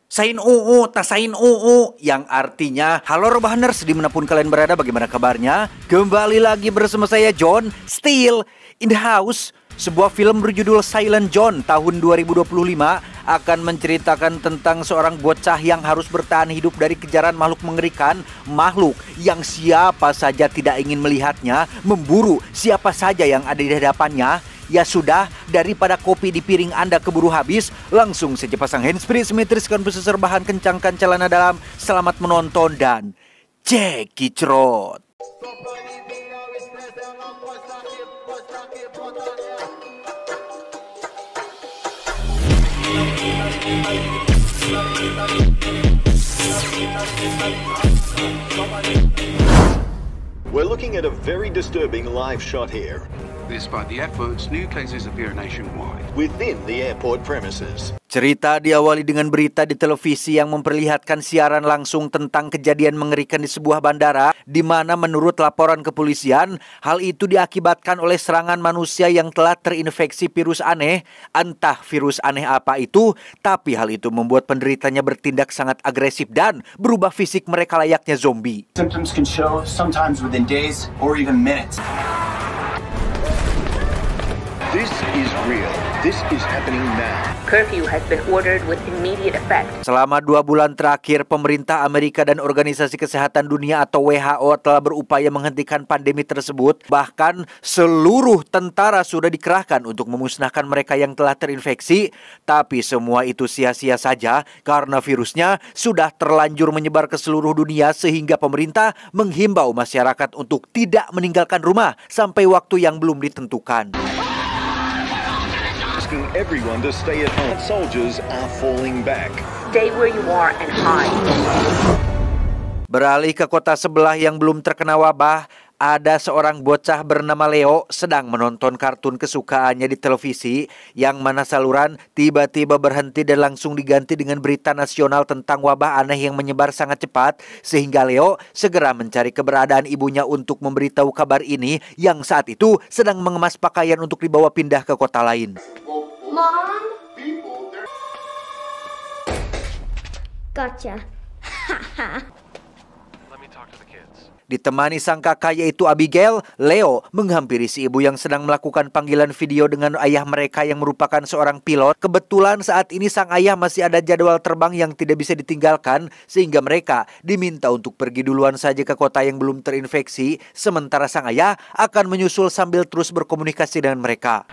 Sain UU, tasain UU, yang artinya halo Robahaners dimanapun kalian berada, bagaimana kabarnya? Kembali lagi bersama saya John, still in the house. Sebuah film berjudul Silent John tahun 2025 akan menceritakan tentang seorang bocah yang harus bertahan hidup dari kejaran makhluk mengerikan. Makhluk yang siapa saja tidak ingin melihatnya, memburu siapa saja yang ada di hadapannya. Ya sudah, daripada kopi di piring Anda keburu habis, langsung saja pasang handsfree, simetriskan pusar bahan, kencangkan celana dalam. Selamat menonton dan cekicrot. We're looking at a very disturbing live shot here. Despite the efforts, new cases appear nationwide. Within the airport premises. Cerita diawali dengan berita di televisi yang memperlihatkan siaran langsung tentang kejadian mengerikan di sebuah bandara, di mana menurut laporan kepolisian, hal itu diakibatkan oleh serangan manusia yang telah terinfeksi virus aneh. Entah virus aneh apa itu, tapi hal itu membuat penderitanya bertindak sangat agresif dan berubah fisik mereka layaknya zombie. Symptoms can show sometimes within days or even minutes. This is real. This is happening now. Curfew has been ordered with immediate effect. Selama 2 bulan terakhir, pemerintah Amerika dan Organisasi Kesehatan Dunia atau WHO telah berupaya menghentikan pandemi tersebut. Bahkan seluruh tentara sudah dikerahkan untuk memusnahkan mereka yang telah terinfeksi. Tapi semua itu sia-sia saja karena virusnya sudah terlanjur menyebar ke seluruh dunia, sehingga pemerintah menghimbau masyarakat untuk tidak meninggalkan rumah sampai waktu yang belum ditentukan. Asking everyone to stay at home. Soldiers are falling back. Stay where you are and hide. Beralih ke kota sebelah yang belum terkena wabah, ada seorang bocah bernama Leo sedang menonton kartun kesukaannya di televisi, yang mana saluran tiba-tiba berhenti dan langsung diganti dengan berita nasional tentang wabah aneh yang menyebar sangat cepat, sehingga Leo segera mencari keberadaan ibunya untuk memberitahu kabar ini, yang saat itu sedang mengemas pakaian untuk dibawa pindah ke kota lain. Mom? Gotcha. Ditemani sang kakak yaitu Abigail, Leo menghampiri si ibu yang sedang melakukan panggilan video dengan ayah mereka yang merupakan seorang pilot. Kebetulan saat ini sang ayah masih ada jadwal terbang yang tidak bisa ditinggalkan, sehingga mereka diminta untuk pergi duluan saja ke kota yang belum terinfeksi, sementara sang ayah akan menyusul sambil terus berkomunikasi dengan mereka.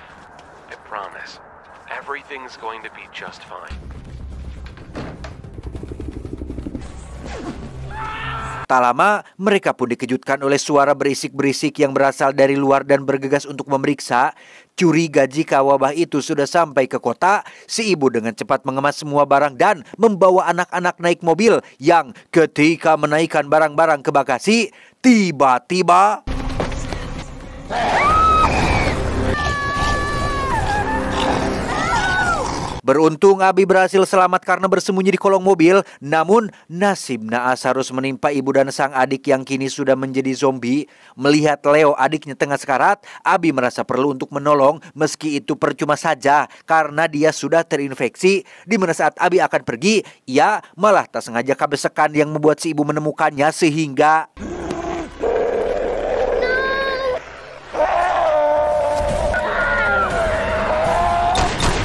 I promise, everything's going to be just fine. Tak lama, mereka pun dikejutkan oleh suara berisik-berisik yang berasal dari luar dan bergegas untuk memeriksa. Curiga jika wabah itu sudah sampai ke kota, si ibu dengan cepat mengemas semua barang dan membawa anak-anak naik mobil, yang ketika menaikkan barang-barang ke bagasi, tiba-tiba beruntung Abi berhasil selamat karena bersembunyi di kolong mobil. Namun nasib naas harus menimpa ibu dan sang adik yang kini sudah menjadi zombie. Melihat Leo adiknya tengah sekarat, Abi merasa perlu untuk menolong, meski itu percuma saja karena dia sudah terinfeksi. Di mana saat Abi akan pergi, ia malah tak sengaja kebesekan yang membuat si ibu menemukannya, sehingga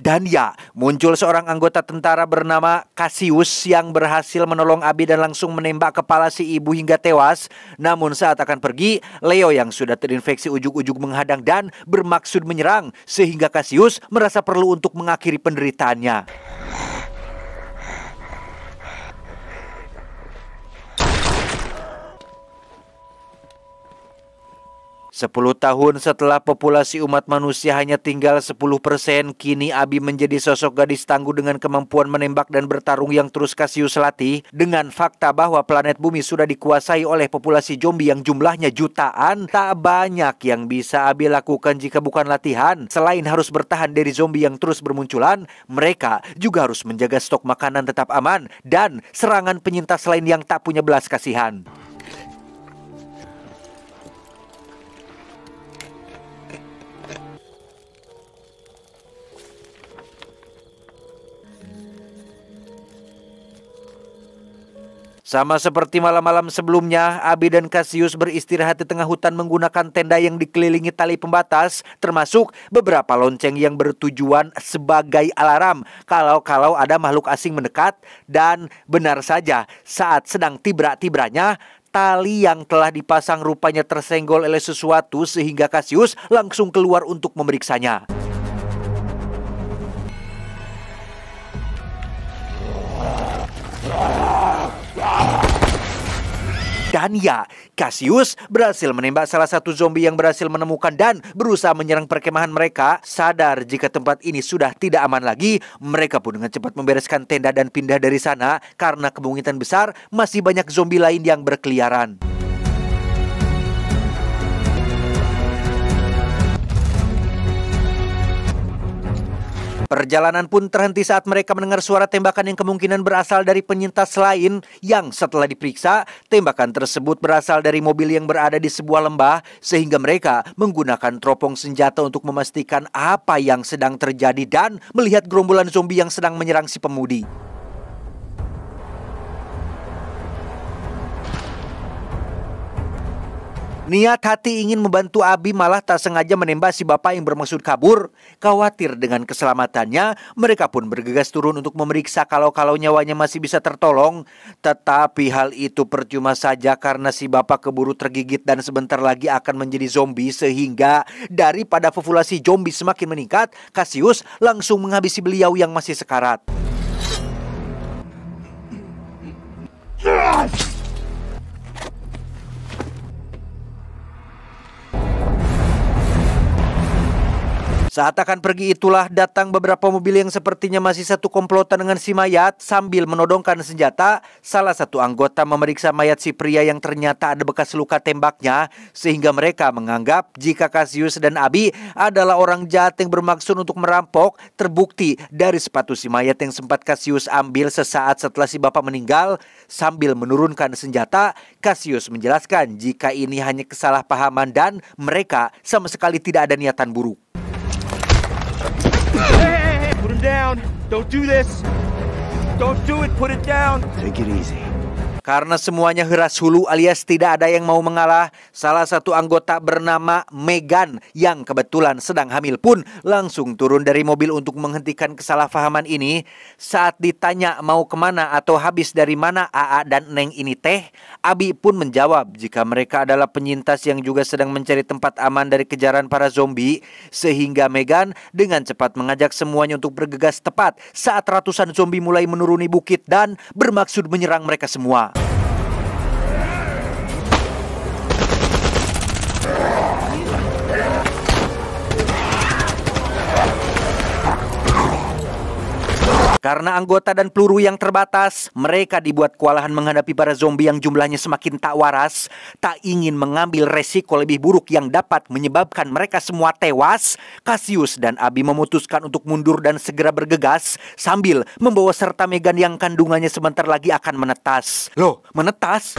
dan ya, muncul seorang anggota tentara bernama Cassius yang berhasil menolong Abi dan langsung menembak kepala si ibu hingga tewas. Namun saat akan pergi, Leo yang sudah terinfeksi ujug-ujug menghadang dan bermaksud menyerang, sehingga Cassius merasa perlu untuk mengakhiri penderitaannya. 10 tahun setelah populasi umat manusia hanya tinggal 10%, kini Abi menjadi sosok gadis tangguh dengan kemampuan menembak dan bertarung yang terus Cassius latih. Dengan fakta bahwa planet bumi sudah dikuasai oleh populasi zombie yang jumlahnya jutaan, tak banyak yang bisa Abi lakukan jika bukan latihan. Selain harus bertahan dari zombie yang terus bermunculan, mereka juga harus menjaga stok makanan tetap aman dan serangan penyintas lain yang tak punya belas kasihan. Sama seperti malam-malam sebelumnya, Abby dan Cassius beristirahat di tengah hutan menggunakan tenda yang dikelilingi tali pembatas, termasuk beberapa lonceng yang bertujuan sebagai alarm kalau ada makhluk asing mendekat. Dan benar saja, saat sedang tibra-tibranya, tali yang telah dipasang rupanya tersenggol oleh sesuatu sehingga Cassius langsung keluar untuk memeriksanya. Dan ya, Cassius berhasil menembak salah satu zombie yang berhasil menemukan dan berusaha menyerang perkemahan mereka. Sadar jika tempat ini sudah tidak aman lagi, mereka pun dengan cepat membereskan tenda dan pindah dari sana karena kemungkinan besar masih banyak zombie lain yang berkeliaran. Perjalanan pun terhenti saat mereka mendengar suara tembakan yang kemungkinan berasal dari penyintas lain yang setelah diperiksa, tembakan tersebut berasal dari mobil yang berada di sebuah lembah sehingga mereka menggunakan teropong senjata untuk memastikan apa yang sedang terjadi dan melihat gerombolan zombie yang sedang menyerang si pemudi. Niat hati ingin membantu Abby malah tak sengaja menembak si bapak yang bermaksud kabur. Khawatir dengan keselamatannya, mereka pun bergegas turun untuk memeriksa kalau nyawanya masih bisa tertolong. Tetapi hal itu percuma saja karena si bapak keburu tergigit dan sebentar lagi akan menjadi zombie. Sehingga daripada populasi zombie semakin meningkat, Cassius langsung menghabisi beliau yang masih sekarat. Saat akan pergi itulah datang beberapa mobil yang sepertinya masih satu komplotan dengan si mayat. Sambil menodongkan senjata, salah satu anggota memeriksa mayat si pria yang ternyata ada bekas luka tembaknya. Sehingga mereka menganggap jika Cassius dan Abby adalah orang jahat yang bermaksud untuk merampok. Terbukti dari sepatu si mayat yang sempat Cassius ambil sesaat setelah si bapak meninggal. Sambil menurunkan senjata, Cassius menjelaskan jika ini hanya kesalahpahaman dan mereka sama sekali tidak ada niatan buruk. Hey, put him down. Don't do this. Don't do it, put it down. Take it easy. Karena semuanya heras hulu alias tidak ada yang mau mengalah, salah satu anggota bernama Megan yang kebetulan sedang hamil pun langsung turun dari mobil untuk menghentikan kesalahpahaman ini. Saat ditanya mau kemana atau habis dari mana AA dan Neng ini teh, Abby pun menjawab jika mereka adalah penyintas yang juga sedang mencari tempat aman dari kejaran para zombie. Sehingga Megan dengan cepat mengajak semuanya untuk bergegas tepat saat ratusan zombie mulai menuruni bukit dan bermaksud menyerang mereka semua. Karena anggota dan peluru yang terbatas, mereka dibuat kewalahan menghadapi para zombie yang jumlahnya semakin tak waras. Tak ingin mengambil resiko lebih buruk yang dapat menyebabkan mereka semua tewas, Cassius dan Abby memutuskan untuk mundur dan segera bergegas sambil membawa serta Megan yang kandungannya sebentar lagi akan menetas. Loh, menetas?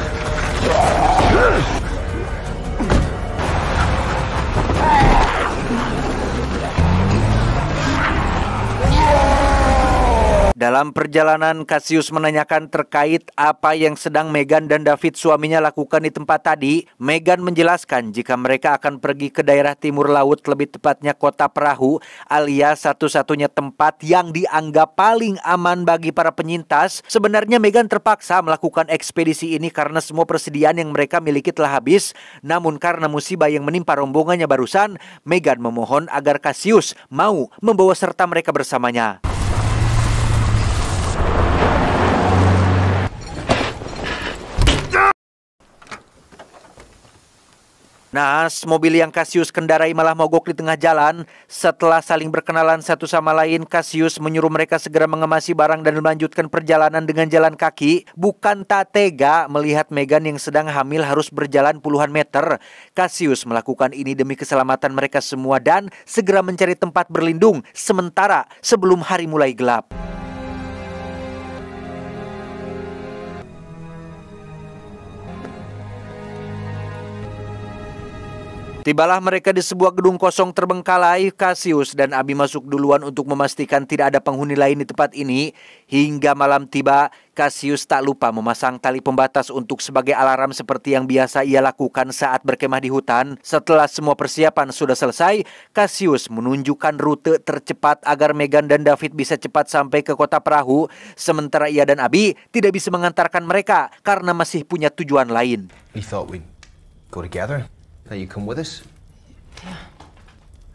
Dalam perjalanan, Cassius menanyakan terkait apa yang sedang Megan dan David suaminya lakukan di tempat tadi. Megan menjelaskan jika mereka akan pergi ke daerah timur laut, lebih tepatnya kota Perahu, alias satu-satunya tempat yang dianggap paling aman bagi para penyintas. Sebenarnya Megan terpaksa melakukan ekspedisi ini karena semua persediaan yang mereka miliki telah habis. Namun karena musibah yang menimpa rombongannya barusan, Megan memohon agar Cassius mau membawa serta mereka bersamanya. Naas, mobil yang Cassius kendarai malah mogok di tengah jalan. Setelah saling berkenalan satu sama lain, Cassius menyuruh mereka segera mengemasi barang dan melanjutkan perjalanan dengan jalan kaki. Bukan tak tega melihat Megan yang sedang hamil harus berjalan puluhan meter. Cassius melakukan ini demi keselamatan mereka semua dan segera mencari tempat berlindung sementara sebelum hari mulai gelap. Tibalah mereka di sebuah gedung kosong terbengkalai. Cassius dan Abby masuk duluan untuk memastikan tidak ada penghuni lain di tempat ini. Hingga malam tiba, Cassius tak lupa memasang tali pembatas untuk sebagai alarm seperti yang biasa ia lakukan saat berkemah di hutan. Setelah semua persiapan sudah selesai, Cassius menunjukkan rute tercepat agar Megan dan David bisa cepat sampai ke kota perahu. Sementara ia dan Abby tidak bisa mengantarkan mereka karena masih punya tujuan lain. We thought we'd go together. That you come with us?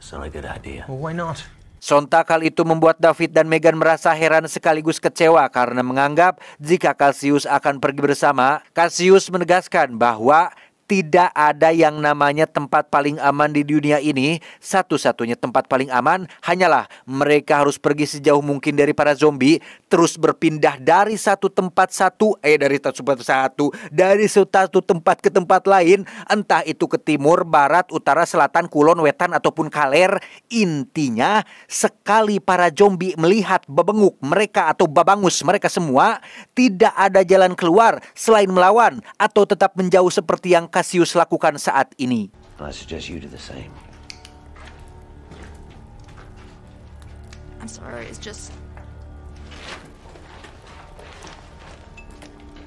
It's not a good idea. Well, why not? Sontak hal itu membuat David dan Megan merasa heran sekaligus kecewa karena menganggap jika Cassius akan pergi bersama. Cassius menegaskan bahwa tidak ada yang namanya tempat paling aman di dunia ini. Satu-satunya tempat paling aman hanyalah mereka harus pergi sejauh mungkin dari para zombie, terus berpindah dari satu tempat dari satu tempat ke tempat lain, entah itu ke timur, barat, utara, selatan, kulon, wetan ataupun kaler. Intinya, sekali para zombie melihat babenguk mereka atau babangus mereka semua, tidak ada jalan keluar selain melawan atau tetap menjauh seperti yang Cassius lakukan saat ini. I suggest you do the same. I'm sorry, it's just...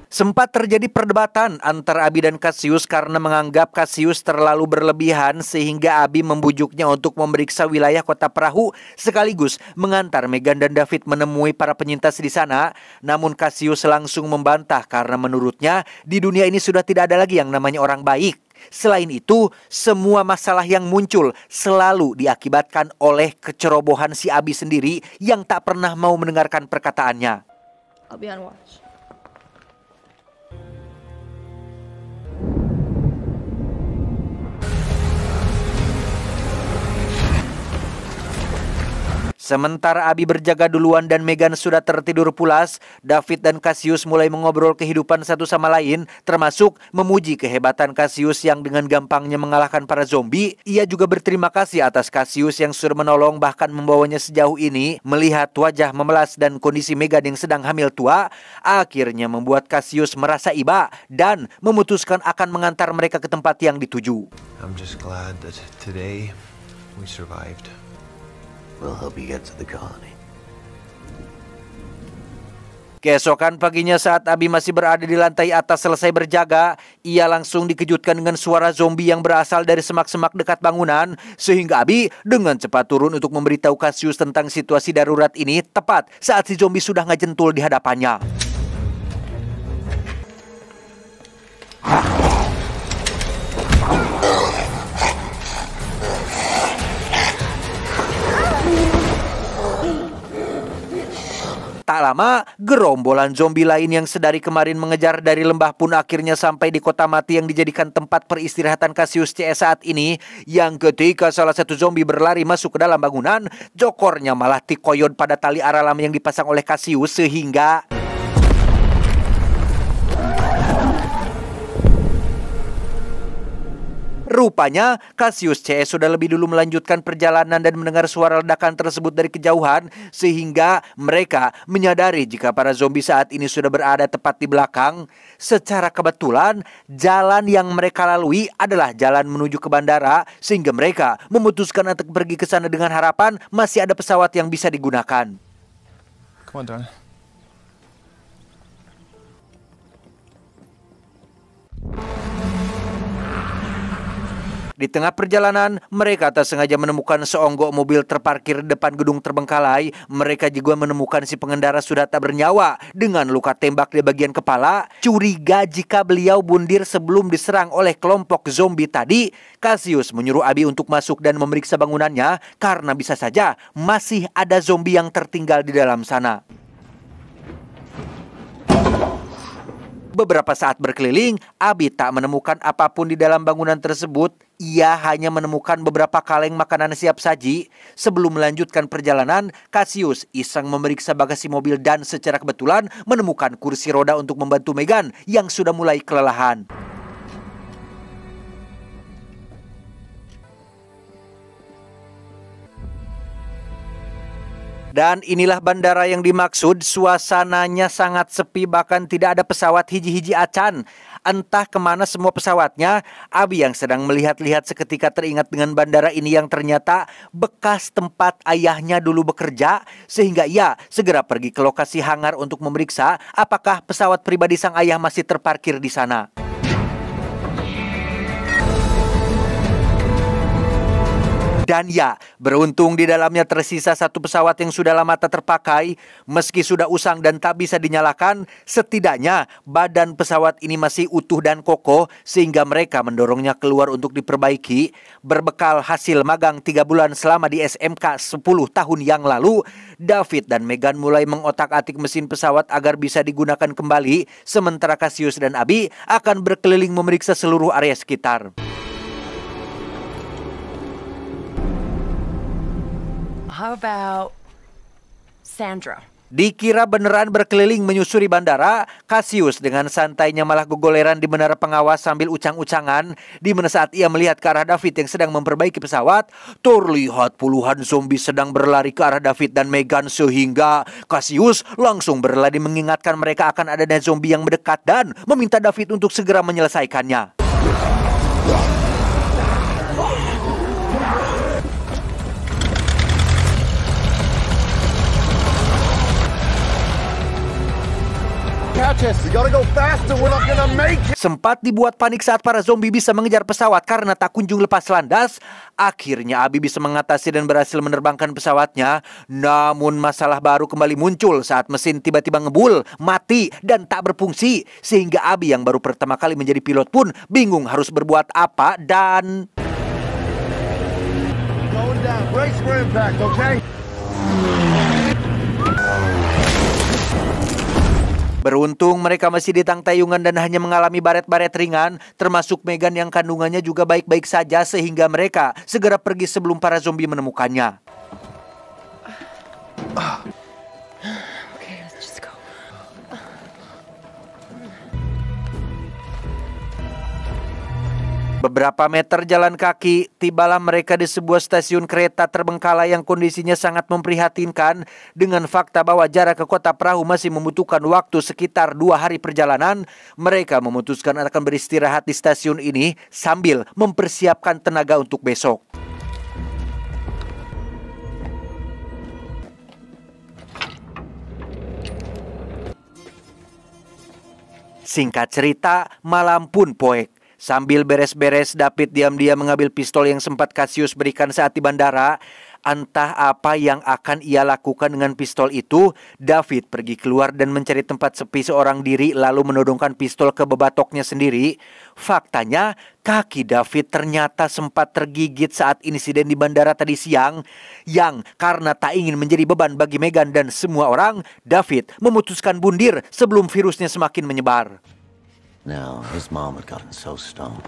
Sempat terjadi perdebatan antara Abby dan Cassius karena menganggap Cassius terlalu berlebihan sehingga Abby membujuknya untuk memeriksa wilayah kota perahu sekaligus mengantar Megan dan David menemui para penyintas di sana. Namun Cassius langsung membantah karena menurutnya di dunia ini sudah tidak ada lagi yang namanya orang baik. Selain itu, semua masalah yang muncul selalu diakibatkan oleh kecerobohan si Abby sendiri yang tak pernah mau mendengarkan perkataannya. I'll be on watch. Sementara Abby berjaga duluan dan Megan sudah tertidur pulas, David dan Cassius mulai mengobrol kehidupan satu sama lain, termasuk memuji kehebatan Cassius yang dengan gampangnya mengalahkan para zombie. Ia juga berterima kasih atas Cassius yang sudah menolong bahkan membawanya sejauh ini. Melihat wajah memelas dan kondisi Megan yang sedang hamil tua, akhirnya membuat Cassius merasa iba dan memutuskan akan mengantar mereka ke tempat yang dituju. I'm just glad that today we survived. We'll help you get to the colony. Keesokan paginya saat Abby masih berada di lantai atas selesai berjaga, ia langsung dikejutkan dengan suara zombie yang berasal dari semak-semak dekat bangunan. Sehingga Abby dengan cepat turun untuk memberitahu Cassius tentang situasi darurat ini tepat saat si zombie sudah ngejentul di hadapannya. Tak lama, gerombolan zombie lain yang sedari kemarin mengejar dari lembah pun akhirnya sampai di kota mati yang dijadikan tempat peristirahatan Cassius CS saat ini. Yang ketika salah satu zombie berlari masuk ke dalam bangunan, jokornya malah dikoyot pada tali aralam yang dipasang oleh Cassius sehingga... Rupanya, Cassius CS sudah lebih dulu melanjutkan perjalanan dan mendengar suara ledakan tersebut dari kejauhan, sehingga mereka menyadari jika para zombie saat ini sudah berada tepat di belakang. Secara kebetulan, jalan yang mereka lalui adalah jalan menuju ke bandara, sehingga mereka memutuskan untuk pergi ke sana dengan harapan masih ada pesawat yang bisa digunakan. Come on, darling. Di tengah perjalanan, mereka tak sengaja menemukan seonggok mobil terparkir di depan gedung terbengkalai. Mereka juga menemukan si pengendara sudah tak bernyawa dengan luka tembak di bagian kepala. Curiga jika beliau bundir sebelum diserang oleh kelompok zombie tadi, Cassius menyuruh Abby untuk masuk dan memeriksa bangunannya karena bisa saja masih ada zombie yang tertinggal di dalam sana. Beberapa saat berkeliling, Abby tak menemukan apapun di dalam bangunan tersebut. Ia hanya menemukan beberapa kaleng makanan siap saji. Sebelum melanjutkan perjalanan, Cassius iseng memeriksa bagasi mobil dan secara kebetulan menemukan kursi roda untuk membantu Megan yang sudah mulai kelelahan. Dan inilah bandara yang dimaksud, suasananya sangat sepi bahkan tidak ada pesawat hiji-hiji acan. entah kemana semua pesawatnya. Abi yang sedang melihat-lihat seketika teringat dengan bandara ini yang ternyata bekas tempat ayahnya dulu bekerja, sehingga ia segera pergi ke lokasi hangar untuk memeriksa apakah pesawat pribadi sang ayah masih terparkir di sana. Dan ya, beruntung di dalamnya tersisa satu pesawat yang sudah lama tak terpakai. Meski sudah usang dan tak bisa dinyalakan, setidaknya badan pesawat ini masih utuh dan kokoh sehingga mereka mendorongnya keluar untuk diperbaiki. Berbekal hasil magang 3 bulan selama di SMK 10 tahun yang lalu, David dan Megan mulai mengotak-atik mesin pesawat agar bisa digunakan kembali, sementara Cassius dan Abby akan berkeliling memeriksa seluruh area sekitar. How about Sandra? Dikira beneran berkeliling menyusuri bandara, Cassius dengan santainya malah gogoleran di menara pengawas sambil ucang-ucangan. Di mana saat ia melihat ke arah David yang sedang memperbaiki pesawat, terlihat puluhan zombie sedang berlari ke arah David dan Megan, sehingga Cassius langsung berlari mengingatkan mereka akan adanya zombie yang mendekat dan meminta David untuk segera menyelesaikannya. Sempat dibuat panik saat para zombie bisa mengejar pesawat karena tak kunjung lepas landas. Akhirnya Abby bisa mengatasi dan berhasil menerbangkan pesawatnya. Namun masalah baru kembali muncul saat mesin tiba-tiba ngebul, mati, dan tak berfungsi. Sehingga Abby yang baru pertama kali menjadi pilot pun bingung harus berbuat apa dan... Going down. Brace for impact, okay? Beruntung mereka masih di tangtayungan dan hanya mengalami baret-baret ringan, termasuk Megan yang kandungannya juga baik-baik saja sehingga mereka segera pergi sebelum para zombie menemukannya. Okay, let's just go. Beberapa meter jalan kaki, tibalah mereka di sebuah stasiun kereta terbengkalai yang kondisinya sangat memprihatinkan dengan fakta bahwa jarak ke kota perahu masih membutuhkan waktu sekitar 2 hari perjalanan. Mereka memutuskan akan beristirahat di stasiun ini sambil mempersiapkan tenaga untuk besok. Singkat cerita, malam pun poek. Sambil beres-beres, David diam-diam mengambil pistol yang sempat Cassius berikan saat di bandara. Entah apa yang akan ia lakukan dengan pistol itu, David pergi keluar dan mencari tempat sepi seorang diri lalu menodongkan pistol ke bebatoknya sendiri. Faktanya, kaki David ternyata sempat tergigit saat insiden di bandara tadi siang. Yang karena tak ingin menjadi beban bagi Megan dan semua orang, David memutuskan bundir sebelum virusnya semakin menyebar. No, his mom had gotten so stoned.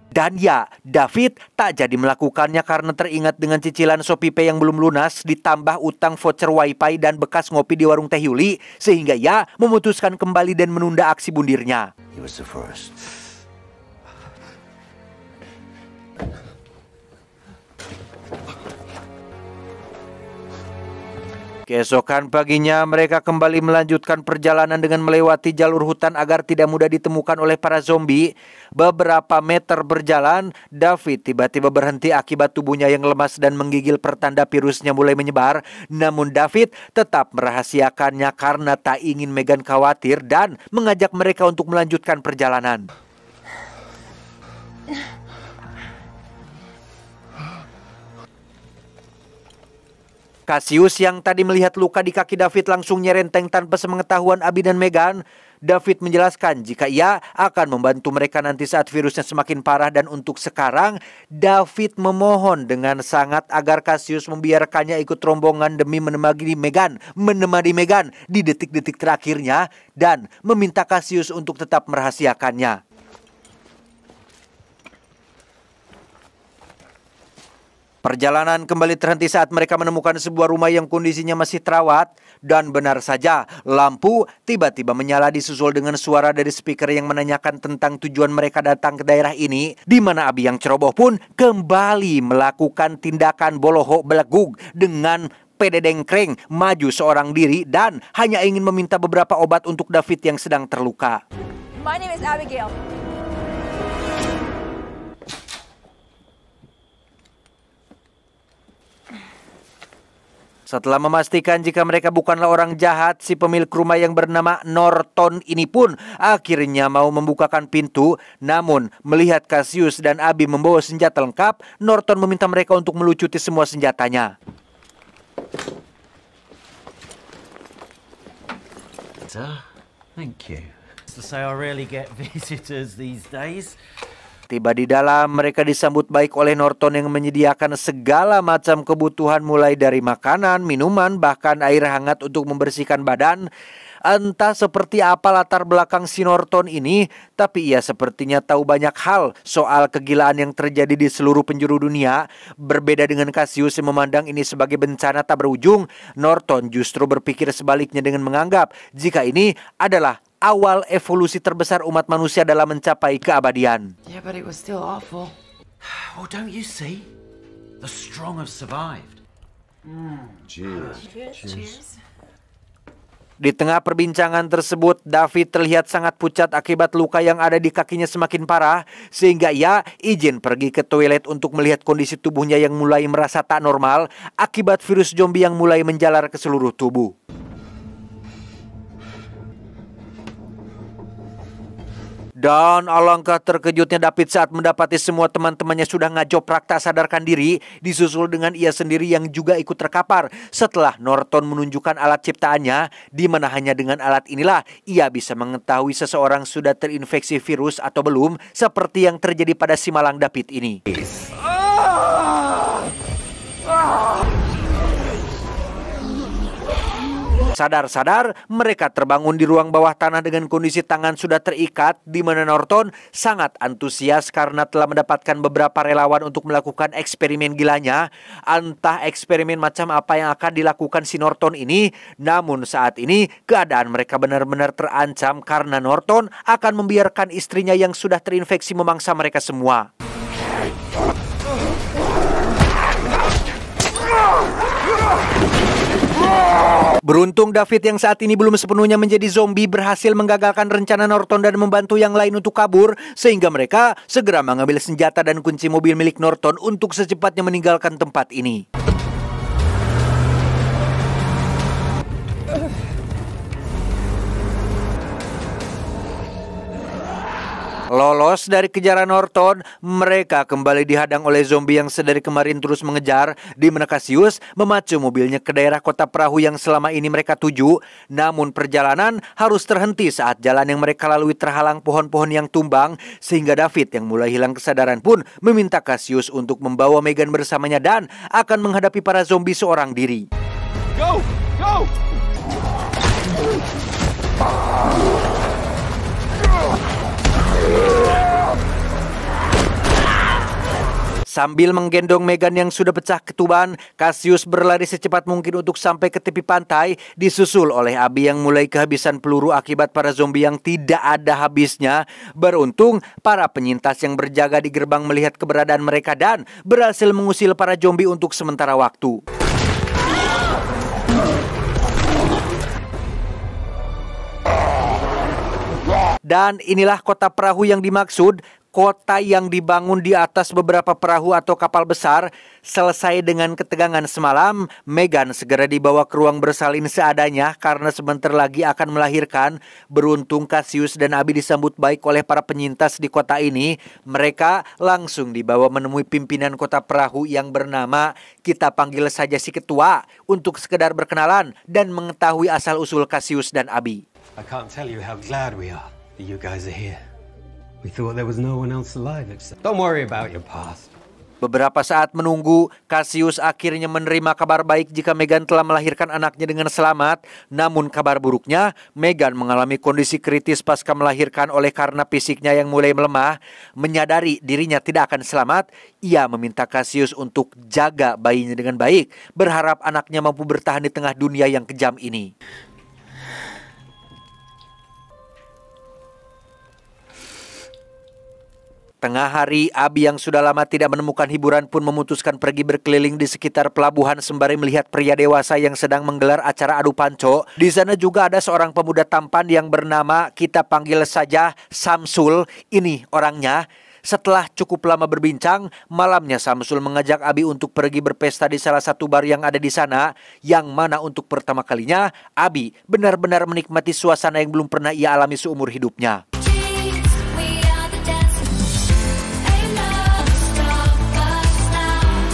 Dan ya, David tak jadi melakukannya karena teringat dengan cicilan Shopee Pay yang belum lunas, ditambah utang voucher wifi dan bekas ngopi di warung Teh Yuli, sehingga ia memutuskan kembali dan menunda aksi bundirnya. He was the first. Keesokan paginya mereka kembali melanjutkan perjalanan dengan melewati jalur hutan agar tidak mudah ditemukan oleh para zombie. Beberapa meter berjalan, David tiba-tiba berhenti akibat tubuhnya yang lemas dan menggigil pertanda virusnya mulai menyebar. Namun David tetap merahasiakannya karena tak ingin Megan khawatir dan mengajak mereka untuk melanjutkan perjalanan. Cassius yang tadi melihat luka di kaki David langsung nyerenteng tanpa sepengetahuan Abby dan Megan. David menjelaskan jika ia akan membantu mereka nanti saat virusnya semakin parah, dan untuk sekarang David memohon dengan sangat agar Cassius membiarkannya ikut rombongan demi menemani Megan di detik-detik terakhirnya dan meminta Cassius untuk tetap merahasiakannya. Perjalanan kembali terhenti saat mereka menemukan sebuah rumah yang kondisinya masih terawat. Dan benar saja, lampu tiba-tiba menyala disusul dengan suara dari speaker yang menanyakan tentang tujuan mereka datang ke daerah ini. Di mana Abby yang ceroboh pun kembali melakukan tindakan bolohok belegug dengan pede dengkreng maju seorang diri dan hanya ingin meminta beberapa obat untuk David yang sedang terluka. My name is Abigail. Setelah memastikan jika mereka bukanlah orang jahat, si pemilik rumah yang bernama Norton ini pun akhirnya mau membukakan pintu. Namun, melihat Cassius dan Abby membawa senjata lengkap, Norton meminta mereka untuk melucuti semua senjatanya. Thank you. To say I rarely get visitors these days. Tiba di dalam, mereka disambut baik oleh Norton yang menyediakan segala macam kebutuhan mulai dari makanan, minuman, bahkan air hangat untuk membersihkan badan. Entah seperti apa latar belakang si Norton ini, tapi ia sepertinya tahu banyak hal soal kegilaan yang terjadi di seluruh penjuru dunia. Berbeda dengan Cassius yang memandang ini sebagai bencana tak berujung, Norton justru berpikir sebaliknya dengan menganggap jika ini adalah awal evolusi terbesar umat manusia dalam mencapai keabadian. Yeah, but it was still awful. Well, don't you see? The strong have survived. Cheers. Cheers. Di tengah perbincangan tersebut, David terlihat sangat pucat akibat luka yang ada di kakinya semakin parah, sehingga ia izin pergi ke toilet untuk melihat kondisi tubuhnya yang mulai merasa tak normal akibat virus zombie yang mulai menjalar ke seluruh tubuh. Dan alangkah terkejutnya David saat mendapati semua teman-temannya sudah ngajoprak tak sadarkan diri, disusul dengan ia sendiri yang juga ikut terkapar setelah Norton menunjukkan alat ciptaannya, di mana hanya dengan alat inilah ia bisa mengetahui seseorang sudah terinfeksi virus atau belum, seperti yang terjadi pada si malang David ini. Sadar-sadar, mereka terbangun di ruang bawah tanah dengan kondisi tangan sudah terikat, di mana Norton sangat antusias karena telah mendapatkan beberapa relawan untuk melakukan eksperimen gilanya. Entah eksperimen macam apa yang akan dilakukan si Norton ini, namun saat ini keadaan mereka benar-benar terancam karena Norton akan membiarkan istrinya yang sudah terinfeksi memangsa mereka semua. Beruntung David yang saat ini belum sepenuhnya menjadi zombie berhasil menggagalkan rencana Norton dan membantu yang lain untuk kabur, sehingga mereka segera mengambil senjata dan kunci mobil milik Norton untuk secepatnya meninggalkan tempat ini. Lolos dari kejaran Norton, mereka kembali dihadang oleh zombie yang sedari kemarin terus mengejar, di mana Cassius memacu mobilnya ke daerah kota perahu yang selama ini mereka tuju. Namun perjalanan harus terhenti saat jalan yang mereka lalui terhalang pohon-pohon yang tumbang, sehingga David yang mulai hilang kesadaran pun meminta Cassius untuk membawa Megan bersamanya dan akan menghadapi para zombie seorang diri. Go! Go! Sambil menggendong Megan yang sudah pecah ketuban, Cassius berlari secepat mungkin untuk sampai ke tepi pantai, disusul oleh Abby yang mulai kehabisan peluru akibat para zombie yang tidak ada habisnya. Beruntung, para penyintas yang berjaga di gerbang melihat keberadaan mereka dan berhasil mengusir para zombie untuk sementara waktu. Dan inilah kota perahu yang dimaksud, kota yang dibangun di atas beberapa perahu atau kapal besar. Selesai dengan ketegangan semalam, Megan segera dibawa ke ruang bersalin seadanya karena sebentar lagi akan melahirkan. Beruntung Cassius dan Abby disambut baik oleh para penyintas di kota ini. Mereka langsung dibawa menemui pimpinan kota perahu yang bernama, kita panggil saja si ketua, untuk sekedar berkenalan dan mengetahui asal-usul Cassius dan Abby. I can't tell you how glad we are that you guys are here. We thought there was no one else alive except... Don't worry about your past. Beberapa saat menunggu, Cassius akhirnya menerima kabar baik jika Megan telah melahirkan anaknya dengan selamat. Namun kabar buruknya, Megan mengalami kondisi kritis pasca melahirkan oleh karena fisiknya yang mulai melemah. Menyadari dirinya tidak akan selamat, ia meminta Cassius untuk jaga bayinya dengan baik, berharap anaknya mampu bertahan di tengah dunia yang kejam ini. Tengah hari, Abi yang sudah lama tidak menemukan hiburan pun memutuskan pergi berkeliling di sekitar pelabuhan sembari melihat pria dewasa yang sedang menggelar acara adu panco. Di sana juga ada seorang pemuda tampan yang bernama, kita panggil saja Samsul. Ini orangnya. Setelah cukup lama berbincang, malamnya Samsul mengajak Abi untuk pergi berpesta di salah satu bar yang ada di sana, yang mana untuk pertama kalinya Abi benar-benar menikmati suasana yang belum pernah ia alami seumur hidupnya.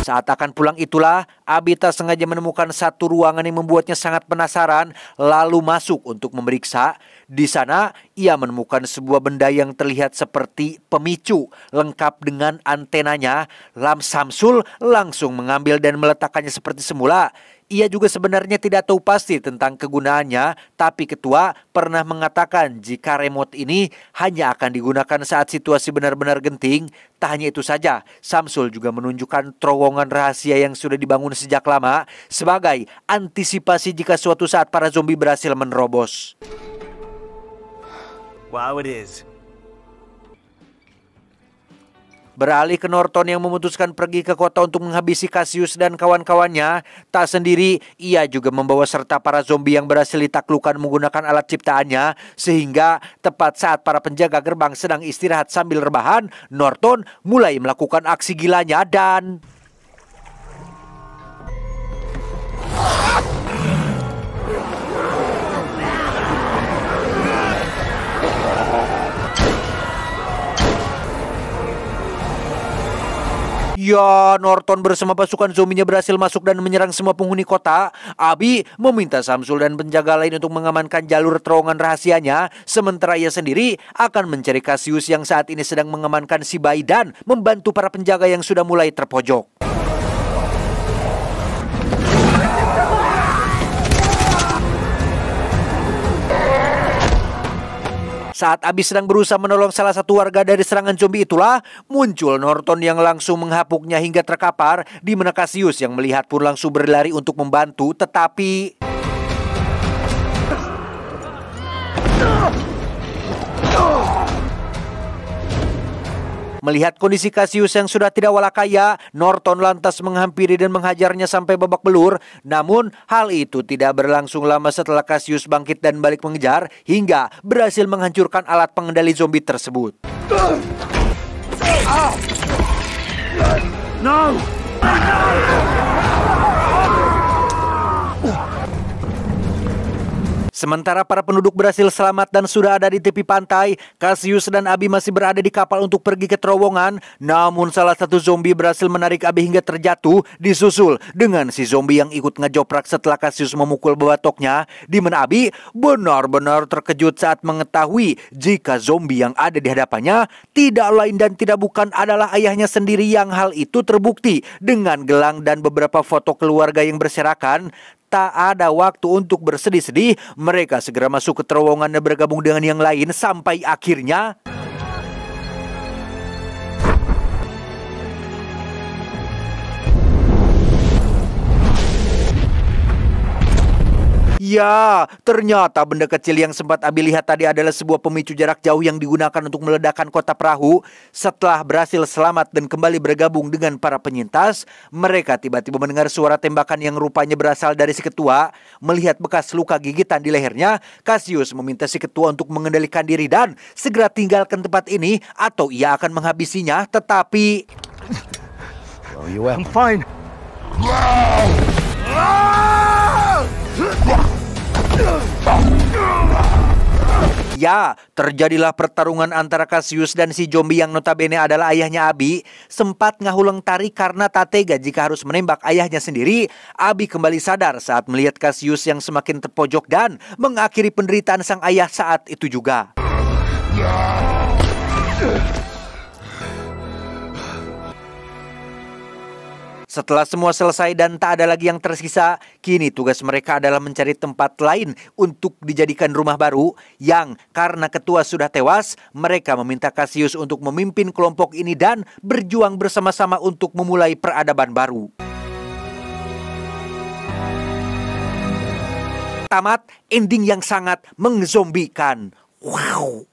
Saat akan pulang itulah, Abi tak sengaja menemukan satu ruangan yang membuatnya sangat penasaran, lalu masuk untuk memeriksa. Di sana, ia menemukan sebuah benda yang terlihat seperti pemicu, lengkap dengan antenanya. Samsul langsung mengambil dan meletakkannya seperti semula. Ia juga sebenarnya tidak tahu pasti tentang kegunaannya, tapi ketua pernah mengatakan jika remote ini hanya akan digunakan saat situasi benar-benar genting. Tak hanya itu saja, Samsul juga menunjukkan terowongan rahasia yang sudah dibangun sejak lama sebagai antisipasi jika suatu saat para zombie berhasil menerobos. Wow, it is. Beralih ke Norton yang memutuskan pergi ke kota untuk menghabisi Cassius dan kawan-kawannya. Tak sendiri, ia juga membawa serta para zombie yang berhasil ditaklukkan menggunakan alat ciptaannya. Sehingga tepat saat para penjaga gerbang sedang istirahat sambil rebahan, Norton mulai melakukan aksi gilanya dan... Ya, Norton bersama pasukan zombinya berhasil masuk dan menyerang semua penghuni kota. Abi meminta Samsul dan penjaga lain untuk mengamankan jalur terowongan rahasianya, sementara ia sendiri akan mencari Cassius yang saat ini sedang mengamankan si bayi dan membantu para penjaga yang sudah mulai terpojok. Saat Abi sedang berusaha menolong salah satu warga dari serangan zombie itulah, muncul Norton yang langsung menghapuknya hingga terkapar, di mana Cassius yang melihat pun langsung berlari untuk membantu, tetapi... Melihat kondisi Cassius yang sudah tidak walakaya, Norton lantas menghampiri dan menghajarnya sampai babak belur. Namun hal itu tidak berlangsung lama setelah Cassius bangkit dan balik mengejar hingga berhasil menghancurkan alat pengendali zombie tersebut. No! Sementara para penduduk berhasil selamat dan sudah ada di tepi pantai, Cassius dan Abi masih berada di kapal untuk pergi ke terowongan. Namun salah satu zombie berhasil menarik Abi hingga terjatuh, disusul dengan si zombie yang ikut ngejoprak setelah Cassius memukul batoknya, di mana Abi benar-benar terkejut saat mengetahui jika zombie yang ada di hadapannya tidak lain dan tidak bukan adalah ayahnya sendiri, yang hal itu terbukti dengan gelang dan beberapa foto keluarga yang berserakan. Tak ada waktu untuk bersedih-sedih, mereka segera masuk ke terowongan dan bergabung dengan yang lain sampai akhirnya... Ya, ternyata benda kecil yang sempat Abi lihat tadi adalah sebuah pemicu jarak jauh yang digunakan untuk meledakkan kota perahu. Setelah berhasil selamat dan kembali bergabung dengan para penyintas, mereka tiba-tiba mendengar suara tembakan yang rupanya berasal dari si ketua. Melihat bekas luka gigitan di lehernya, Cassius meminta si ketua untuk mengendalikan diri dan segera tinggalkan tempat ini atau ia akan menghabisinya, tetapi... Oh, you will. I'm fine. Ya, terjadilah pertarungan antara Cassius dan si zombie yang notabene adalah ayahnya Abi. Sempat ngahuleng tarik karena tak tega jika harus menembak ayahnya sendiri. Abi kembali sadar saat melihat Cassius yang semakin terpojok dan mengakhiri penderitaan sang ayah saat itu juga. Setelah semua selesai dan tak ada lagi yang tersisa, kini tugas mereka adalah mencari tempat lain untuk dijadikan rumah baru, yang karena ketua sudah tewas, mereka meminta Cassius untuk memimpin kelompok ini dan berjuang bersama-sama untuk memulai peradaban baru. Tamat ending yang sangat mengzombikan. Wow.